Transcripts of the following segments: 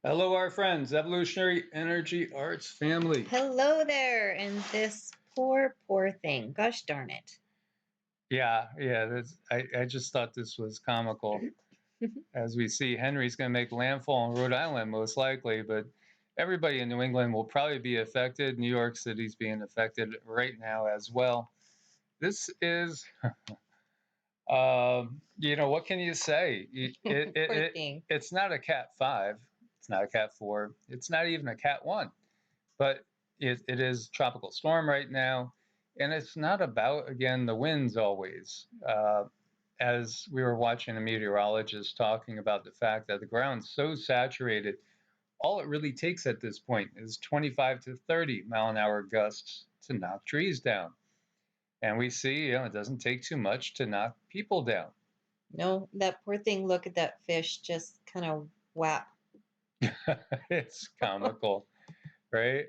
Hello, our friends, Evolutionary Energy Arts family. Hello there, and this poor thing. Gosh darn it. Yeah. I just thought this was comical. As we see, Henri's going to make landfall in Rhode Island, most likely, but everybody in New England will probably be affected. New York City's being affected right now as well. This is, what can you say? Poor thing. It's not a Cat 5, it's not a Cat 4, it's not even a Cat 1. But it is tropical storm right now, and it's not about, again, the winds always. As we were watching a meteorologist talking about the fact that the ground's so saturated, all it really takes at this point is 25 to 30 mile an hour gusts to knock trees down. And we see, it doesn't take too much to knock people down. No, that poor thing, look at that fish just kind of whap. It's comical, right?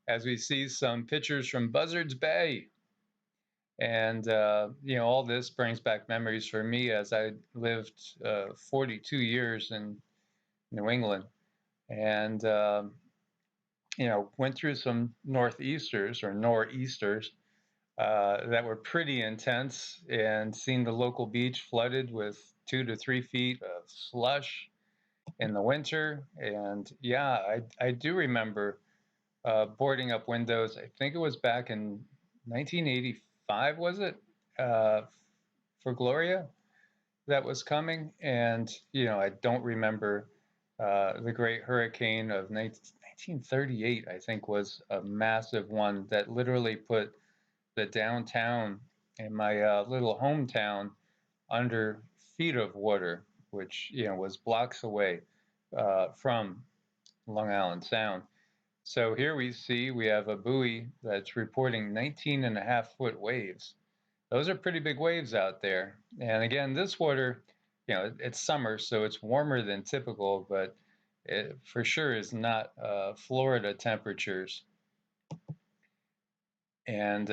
As we see some pictures from Buzzards Bay. And, all this brings back memories for me as I lived 42 years in New England and, went through some northeasters that were pretty intense, and seen the local beach flooded with 2 to 3 feet of slush in the winter. And yeah, I do remember boarding up windows. I think it was back in 1985, was it? For Gloria that was coming. And, I don't remember the Great Hurricane of 1938, I think, was a massive one that literally put the downtown in my little hometown under feet of water, which, was blocks away from Long Island Sound. So here we have a buoy that's reporting 19.5 foot waves. Those are pretty big waves out there. And again, this water, it's summer, so it's warmer than typical, but it for sure is not Florida temperatures. And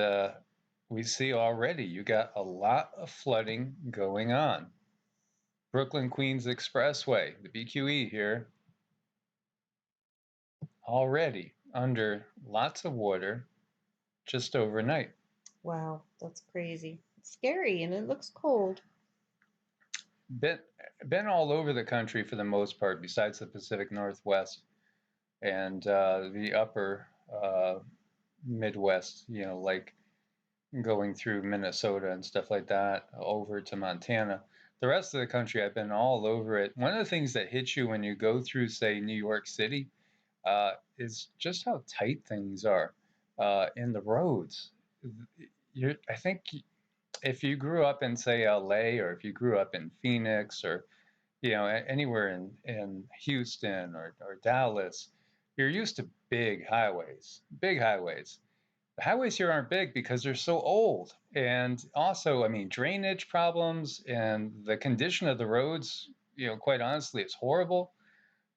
we see already you got a lot of flooding going on. Brooklyn Queens Expressway, the BQE here, already under lots of water just overnight. Wow, that's crazy. It's scary and it looks cold. Been all over the country for the most part, besides the Pacific Northwest and the upper Midwest, like going through Minnesota and stuff like that over to Montana. The rest of the country, I've been all over it. One of the things that hits you when you go through, say, New York City, is just how tight things are in the roads. I think if you grew up in, say, LA, or if you grew up in Phoenix, or anywhere in Houston or Dallas, you're used to big highways. The highways here aren't big because they're so old. And also, I mean, drainage problems and the condition of the roads, quite honestly, it's horrible.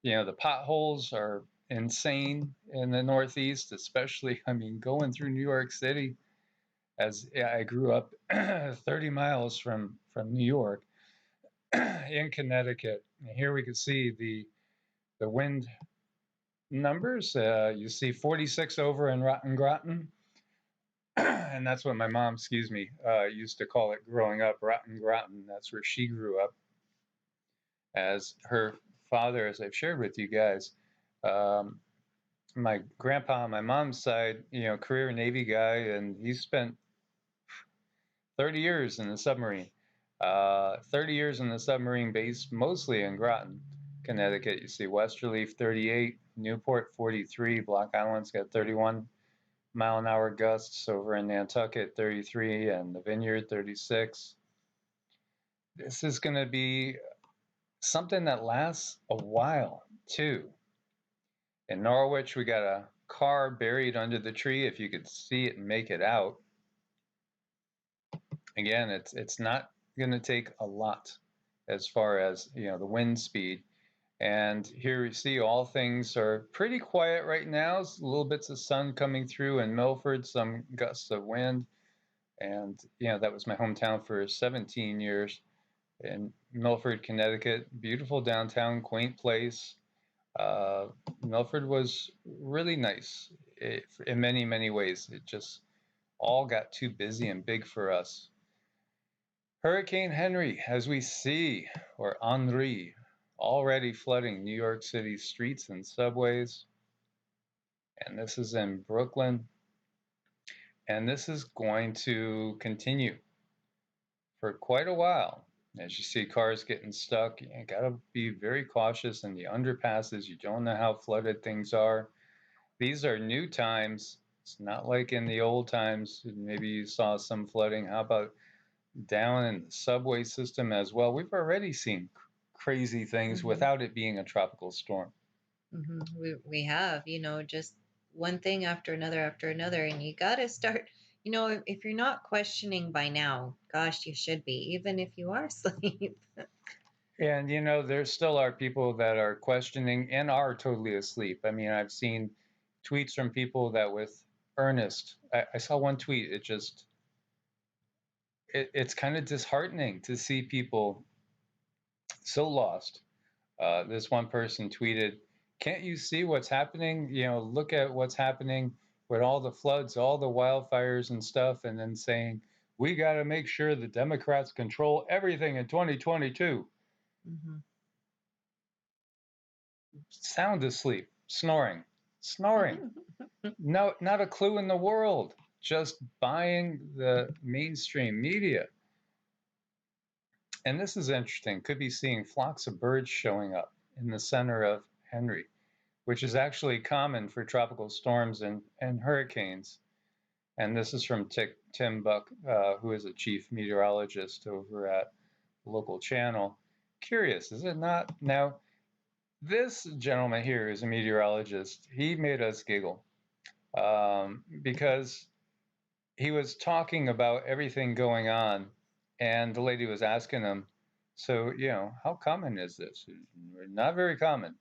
The potholes are insane in the Northeast, especially, I mean, going through New York City, as I grew up 30 miles from New York in Connecticut. And here we can see the wind numbers. You see 46 over in Rotten Groton. And that's what my mom, used to call it growing up, Rotten Groton. That's where she grew up. As her father, as I've shared with you guys, my grandpa on my mom's side, career Navy guy, and he spent 30 years in the submarine. 30 years in the submarine base, mostly in Groton, Connecticut. You see Westerleaf 38, Newport 43, Block Island's got 31 mile an hour gusts over in Nantucket 33, and the Vineyard 36. This is going to be something that lasts a while too. In Norwich, we got a car buried under the tree, if you could see it and make it out. Again, it's not going to take a lot as far as the wind speed. And here we see all things are pretty quiet right now. It's little bits of sun coming through in Milford, some gusts of wind. And that was my hometown for 17 years in Milford, Connecticut. Beautiful downtown, quaint place. Uh, Milford was really nice in many, many ways. It just all got too busy and big for us. Hurricane Henri, as we see, or Henri, already flooding New York City streets and subways. And this is in Brooklyn. And this is going to continue for quite a while. As you see cars getting stuck, you gotta be very cautious in the underpasses. You don't know how flooded things are. These are new times. It's not like in the old times. Maybe you saw some flooding. How about down in the subway system as well? We've already seen crazy things Mm-hmm. without it being a tropical storm. Mm-hmm. We have, just one thing after another, and you got to start, if you're not questioning by now, gosh, you should be, even if you are asleep. And there still are people that are questioning and are totally asleep. I mean, I've seen tweets from people that with earnest. I saw one tweet. It's kind of disheartening to see people so lost. This one person tweeted, "Can't you see what's happening? Look at what's happening with all the floods, all the wildfires and stuff," and then saying, "We got to make sure the Democrats control everything in 2022." Mm-hmm. Sound asleep, snoring, snoring. No, not a clue in the world. Just buying the mainstream media. And this is interesting. Could be seeing flocks of birds showing up in the center of Henry, which is actually common for tropical storms and hurricanes. And this is from Tim Buck, who is a chief meteorologist over at the local channel. Curious, is it not? Now, this gentleman here is a meteorologist. He made us giggle because he was talking about everything going on, and the lady was asking him, "So, how common is this?" Not very common.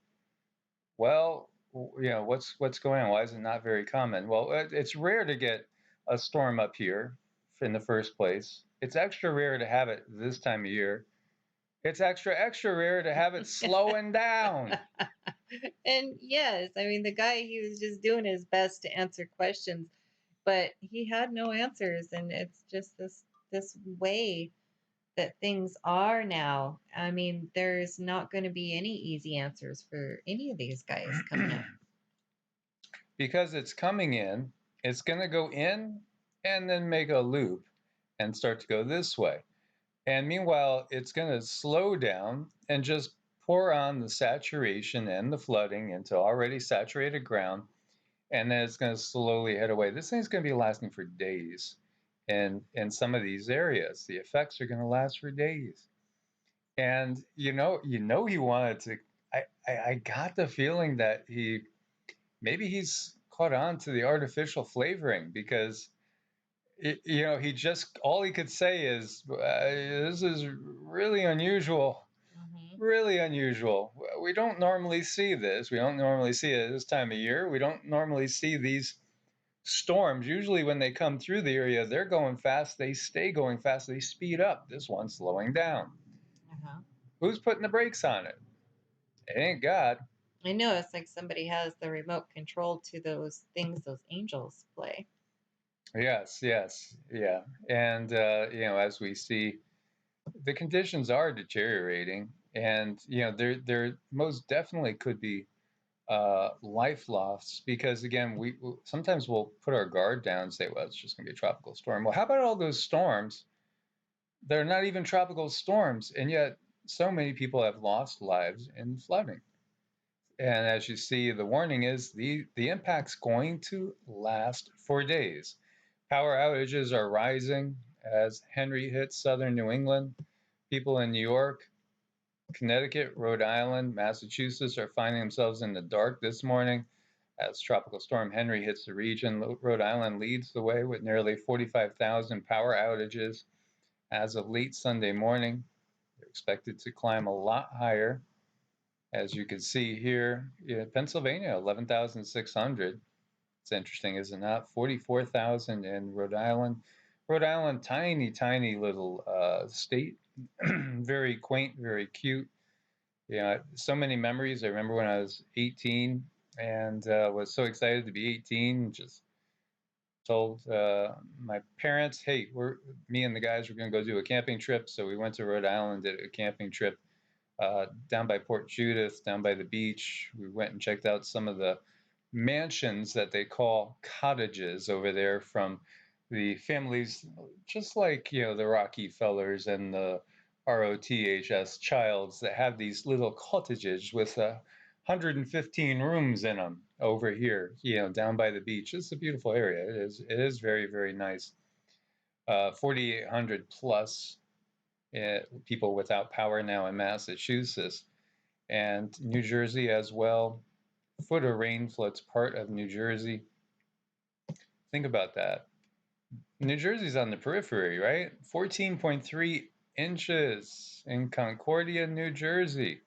Well, what's going on? Why is it not very common? Well, it's rare to get a storm up here in the first place. It's extra rare to have it this time of year. It's extra rare to have it slowing down. And yes, I mean, the guy, he was just doing his best to answer questions, but he had no answers, and it's just this way that things are now. I mean, there's not going to be any easy answers for any of these guys coming up. Because it's coming in, it's going to go in and then make a loop and start to go this way. And meanwhile, it's going to slow down and just pour on the saturation and the flooding into already saturated ground. And then it's going to slowly head away. This thing's going to be lasting for days. And in some of these areas, the effects are going to last for days. And he wanted to. I got the feeling that maybe he's caught on to the artificial flavoring because he just all he could say is this is really unusual, Mm-hmm. really unusual. We don't normally see this. We don't normally see it this time of year. We don't normally see these storms. Usually when they come through the area, they're going fast. They stay going fast. They speed up. This one's slowing down. Uh-huh. Who's putting the brakes on it? It ain't God. I know it's like somebody has the remote control to those things those angels play. Yes, yes, yeah. And as we see, the conditions are deteriorating, and there most definitely could be life loss because again, we sometimes we'll put our guard down and say, well, it's just going to be a tropical storm. Well, how about all those storms? They're not even tropical storms, and yet so many people have lost lives in flooding. And as you see, the warning is the impact's going to last for days. Power outages are rising as Henry hits southern New England. People in New York, Connecticut, Rhode Island, Massachusetts are finding themselves in the dark this morning as Tropical Storm Henry hits the region. Rhode Island leads the way with nearly 45,000 power outages as of late Sunday morning. They're expected to climb a lot higher. As you can see here, Pennsylvania, 11,600. It's interesting, is it not? 44,000 in Rhode Island. Rhode Island, tiny, tiny little state, very quaint, very cute. Yeah, so many memories. I remember when I was 18 and was so excited to be 18. Just told my parents, "Hey, me and the guys were going to go do a camping trip." So we went to Rhode Island, did a camping trip down by Port Judith, down by the beach. We went and checked out some of the mansions that they call cottages over there from the families, just like, the Rockefellers and the ROTHS Childs that have these little cottages with 115 rooms in them over here, down by the beach. It's a beautiful area. It is very, very nice. 4,800 plus people without power now in Massachusetts and New Jersey as well. Foot of rain floods part of New Jersey. Think about that. New Jersey's on the periphery, right? 14.3 inches in Concordia, New Jersey.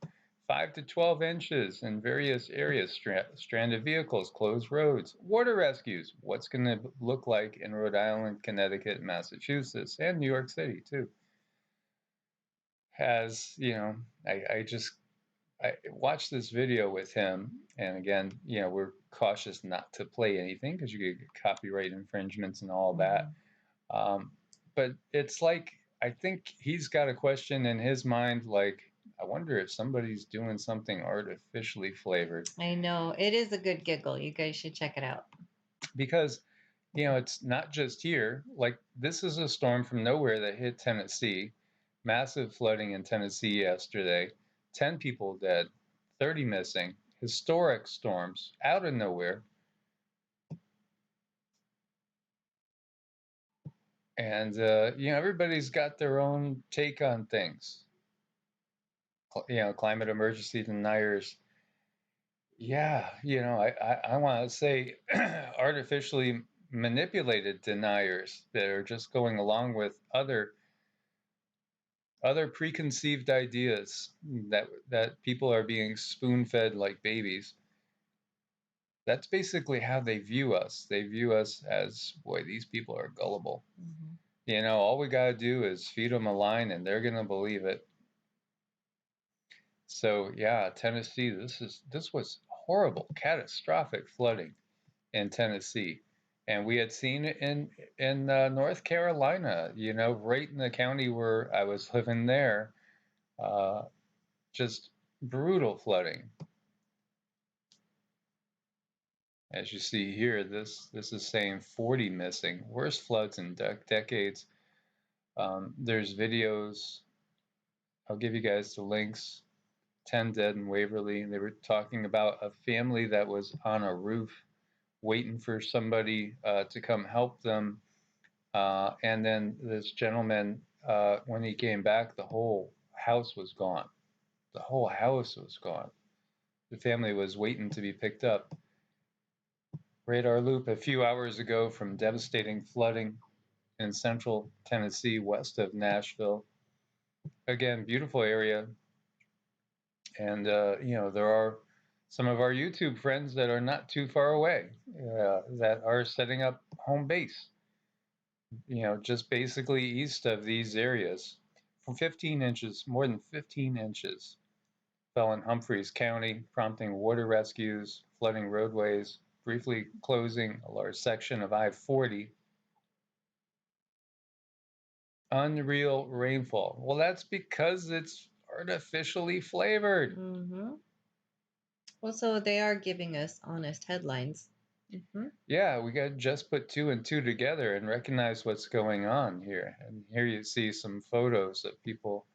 5 to 12 inches in various areas. Stranded vehicles, closed roads, water rescues. What's going to look like in Rhode Island, Connecticut, Massachusetts, and New York City, too. I watched this video with him, and again, we're cautious not to play anything because you could get copyright infringements and all that. Um, but it's like, I think he's got a question in his mind, like, I wonder if somebody's doing something artificially flavored. I know. It is a good giggle. You guys should check it out. Because, it's not just here. Like, this is a storm from nowhere that hit Tennessee. Massive flooding in Tennessee yesterday. 10 people dead, 30 missing. Historic storms out of nowhere. And, everybody's got their own take on things. Climate emergency deniers. Yeah, I want to say artificially manipulated deniers that are just going along with other preconceived ideas that people are being spoon-fed like babies. That's basically how they view us. They view us as, boy, these people are gullible. All we got to do is feed them a line and they're going to believe it. So yeah, Tennessee, this was horrible, catastrophic flooding in Tennessee. And we had seen it in North Carolina, right in the county where I was living there. Just brutal flooding. As you see here, this is saying 40 missing, worst floods in decades. There's videos. I'll give you guys the links. 10 dead in Waverly. They were talking about a family that was on a roof waiting for somebody to come help them. And then this gentleman, when he came back, the whole house was gone. The whole house was gone. The family was waiting to be picked up. Radar loop a few hours ago from devastating flooding in central Tennessee, west of Nashville. Again, beautiful area. And, there are some of our YouTube friends that are not too far away that are setting up home base, just basically east of these areas. From 15 inches, more than 15 inches, fell in Humphreys County, prompting water rescues, flooding roadways, briefly closing a large section of I-40. Unreal rainfall. Well, that's because it's artificially flavored. Well, so they are giving us honest headlines. Yeah, we got to just put two and two together and recognize what's going on here. And here you see some photos of people,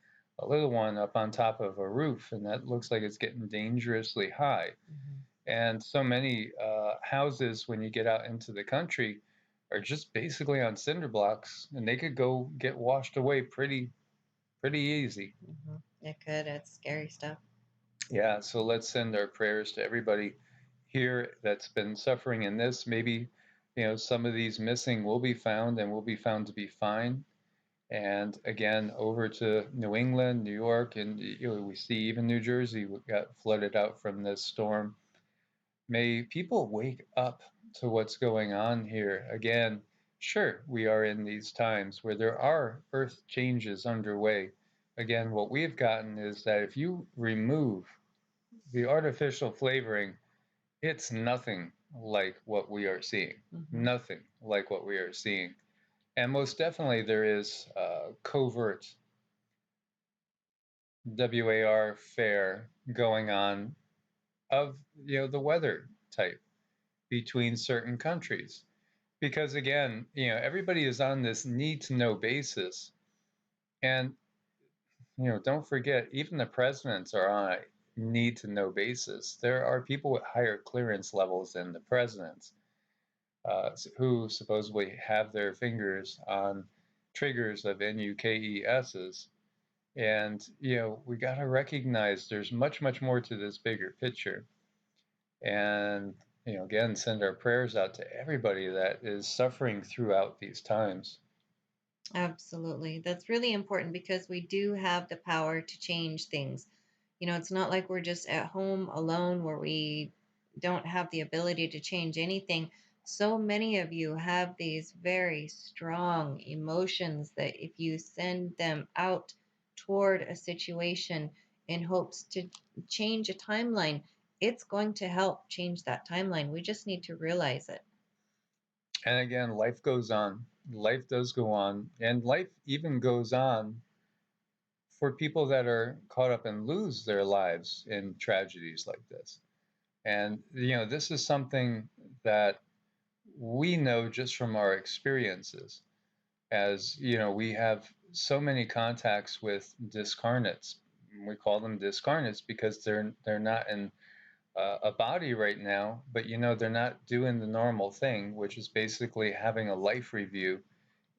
a little one up on top of a roof, and that looks like it's getting dangerously high. And so many houses, when you get out into the country, are just basically on cinder blocks, and they could go get washed away pretty easy. It could. It's scary stuff. Yeah, so let's send our prayers to everybody here that's been suffering in this. Maybe, some of these missing will be found and will be found to be fine. And again, over to New England, New York, and we see even New Jersey got flooded out from this storm. May people wake up to what's going on here. Again, sure, we are in these times where there are earth changes underway. again, what we've gotten is that if you remove the artificial flavoring, it's nothing like what we are seeing. Nothing like what we are seeing. And most definitely, there is covert WAR fair going on of the weather type between certain countries. Because again, everybody is on this need to know basis. And don't forget, even the presidents are on a need to know basis. There are people with higher clearance levels than the presidents who supposedly have their fingers on triggers of NUKESs. And, we got to recognize there's much, much more to this bigger picture. And, again, send our prayers out to everybody that is suffering throughout these times. Absolutely. That's really important because we do have the power to change things. It's not like we're just at home alone where we don't have the ability to change anything. So many of you have these very strong emotions that if you send them out toward a situation in hopes to change a timeline, it's going to help change that timeline. We just need to realize it. And again, life goes on. Life does go on. And life even goes on for people that are caught up and lose their lives in tragedies like this. And, this is something that we know just from our experiences. As, we have so many contacts with discarnates. We call them discarnates because they're not in a body right now, but they're not doing the normal thing, which is basically having a life review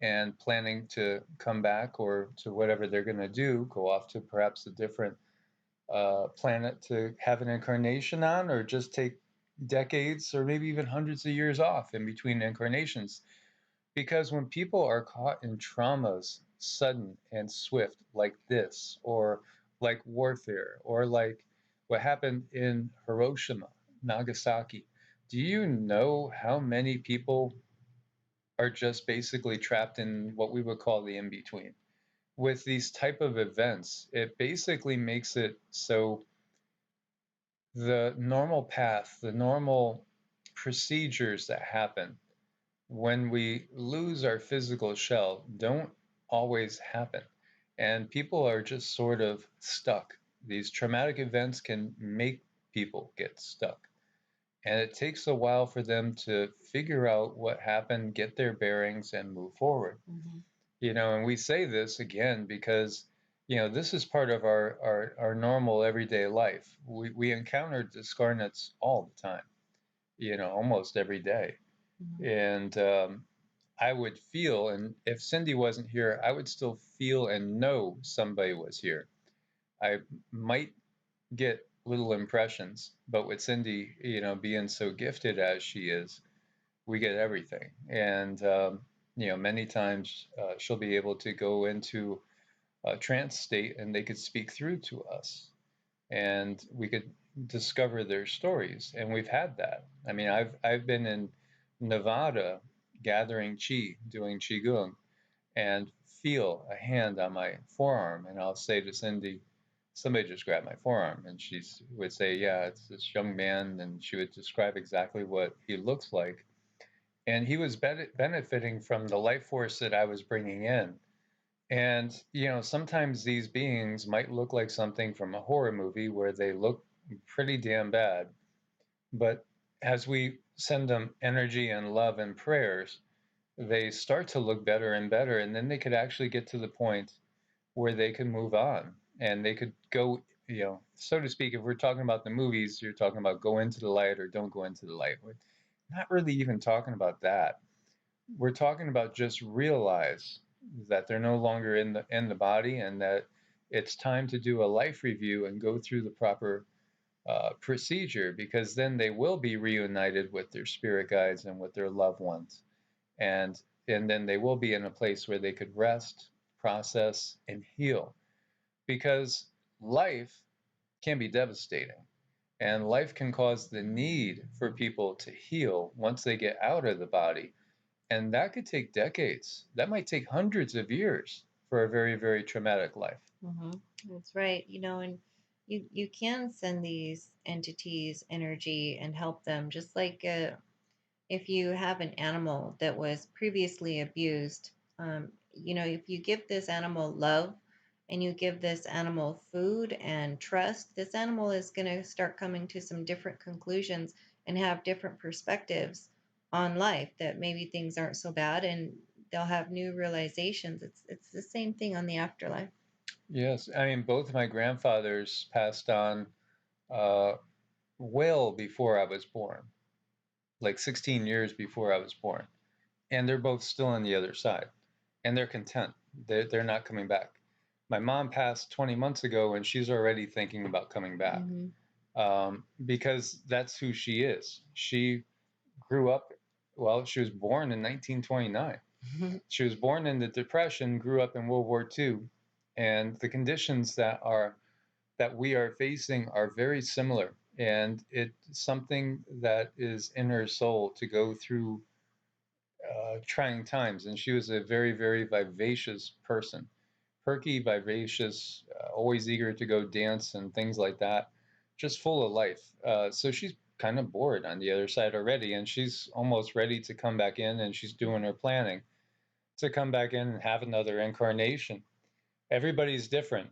and planning to come back or to whatever they're going to do, go off to perhaps a different planet to have an incarnation on, or just take decades or maybe even hundreds of years off in between incarnations. Because when people are caught in traumas, sudden and swift, like this, or like warfare, or like what happened in Hiroshima, Nagasaki, do you know how many people are just basically trapped in what we would call the in between? With these type of events, it basically makes it so the normal path, the normal procedures that happen when we lose our physical shell don't always happen. And people are just sort of stuck. These traumatic events can make people get stuck. And it takes a while for them to figure out what happened, get their bearings, and move forward. And we say this again because, this is part of our normal everyday life. We encounter discarnates all the time, almost every day. And I would feel, and if Cindy wasn't here, I would still feel and know somebody was here. I might get little impressions, but with Cindy, being so gifted as she is, we get everything. And, many times she'll be able to go into a trance state and they could speak through to us and we could discover their stories. And we've had that. I mean, I've been in Nevada gathering chi, doing qigong, and feel a hand on my forearm, and I'll say to Cindy, "Somebody just grabbed my forearm," and she would say, "Yeah, it's this young man," and she would describe exactly what he looks like, and he was benefiting from the life force that I was bringing in. And, sometimes these beings might look like something from a horror movie where they look pretty damn bad. But as we send them energy and love and prayers, they start to look better and better. And then they could actually get to the point where they can move on and they could go, so to speak, if we're talking about the movies, you're talking about go into the light or don't go into the light. We're not really even talking about that. We're talking about just realize that they're no longer in the body and that it's time to do a life review and go through the proper procedure, because then they will be reunited with their spirit guides and with their loved ones, and then they will be in a place where they could rest, process, and heal, because life can be devastating. And life can cause the need for people to heal once they get out of the body, and that could take decades. That might take hundreds of years for a very, very traumatic life. Mm-hmm. That's right. And you can send these entities energy and help them, just like if you have an animal that was previously abused. If you give this animal love and you give this animal food and trust, this animal is going to start coming to some different conclusions and have different perspectives on life, that maybe things aren't so bad, and they'll have new realizations. It's the same thing on the afterlife. Yes, I mean, both of my grandfathers passed on uh, well before I was born, like 16 years before I was born. And they're both still on the other side. And they're content. They're not coming back. My mom passed 20 months ago and she's already thinking about coming back, because that's who she is. She grew up, well, she was born in 1929. She was born in the Depression, grew up in World War II, and the conditions that we are facing are very similar. And it's something that is in her soul to go through trying times. And she was a very, very vivacious person, perky, vivacious, always eager to go dance and things like that, just full of life. So she's kind of bored on the other side already, and she's almost ready to come back in, and she's doing her planning to come back in and have another incarnation. Everybody's different.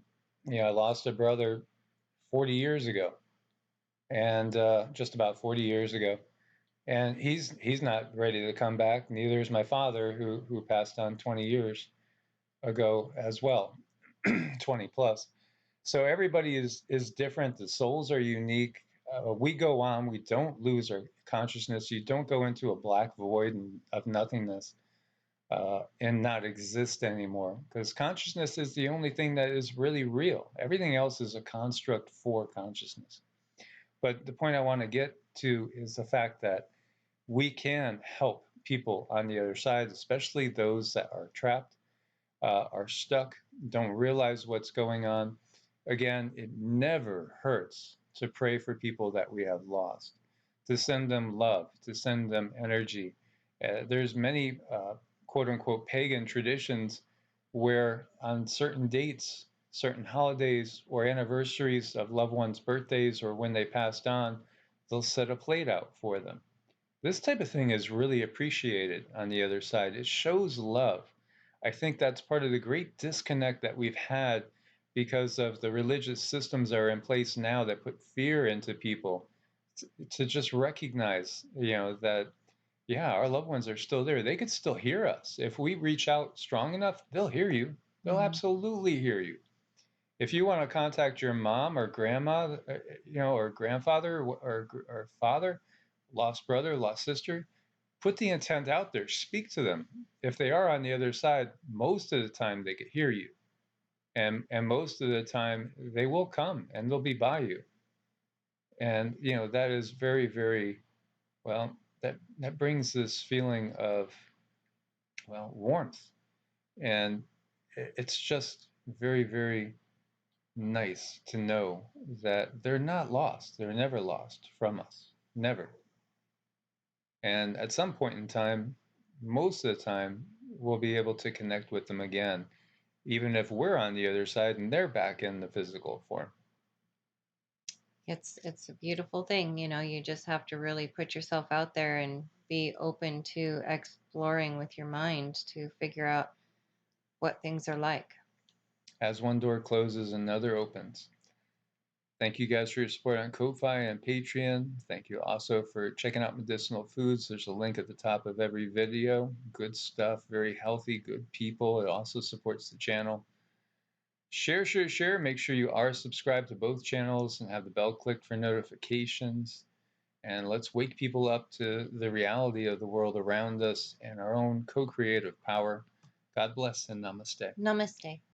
I lost a brother 40 years ago, and just about 40 years ago, and he's not ready to come back. Neither is my father, who passed on 20 years ago as well, 20 plus. So everybody is different. The souls are unique. We go on. We don't lose our consciousness. You don't go into a black void of nothingness and not exist anymore, because consciousness is the only thing that is really real. Everything else is a construct for consciousness. But the point I want to get to is the fact that we can help people on the other side, especially those that are trapped, are stuck, don't realize what's going on. Again, it never hurts to pray for people that we have lost, to send them love, to send them energy. There's many quote unquote pagan traditions where on certain dates, certain holidays or anniversaries of loved ones' birthdays or when they passed on, they'll set a plate out for them. This type of thing is really appreciated on the other side. It shows love. I think that's part of the great disconnect that we've had because of the religious systems that are in place now that put fear into people to just recognize, that, yeah, our loved ones are still there. They could still hear us. If we reach out strong enough, they'll hear you. They'll absolutely hear you. If you want to contact your mom or grandma, or grandfather or father, lost brother, lost sister, put the intent out there. Speak to them. If they are on the other side, most of the time they could hear you, and most of the time they will come and they'll be by you. And that is very, very well. That brings this feeling of, well, warmth, and it's just very, very nice to know that they're not lost. They're never lost from us. Never. And at some point in time, most of the time, we'll be able to connect with them again, even if we're on the other side and they're back in the physical form. It's a beautiful thing. You just have to really put yourself out there and be open to exploring with your mind to figure out what things are like. As one door closes, another opens. Thank you guys for your support on Ko-Fi and Patreon. Thank you also for checking out Medicinal Foods. There's a link at the top of every video. Good stuff, very healthy, good people. It also supports the channel. Share, share, share. Make sure you are subscribed to both channels and have the bell clicked for notifications. And let's wake people up to the reality of the world around us and our own co-creative power. God bless and namaste. Namaste.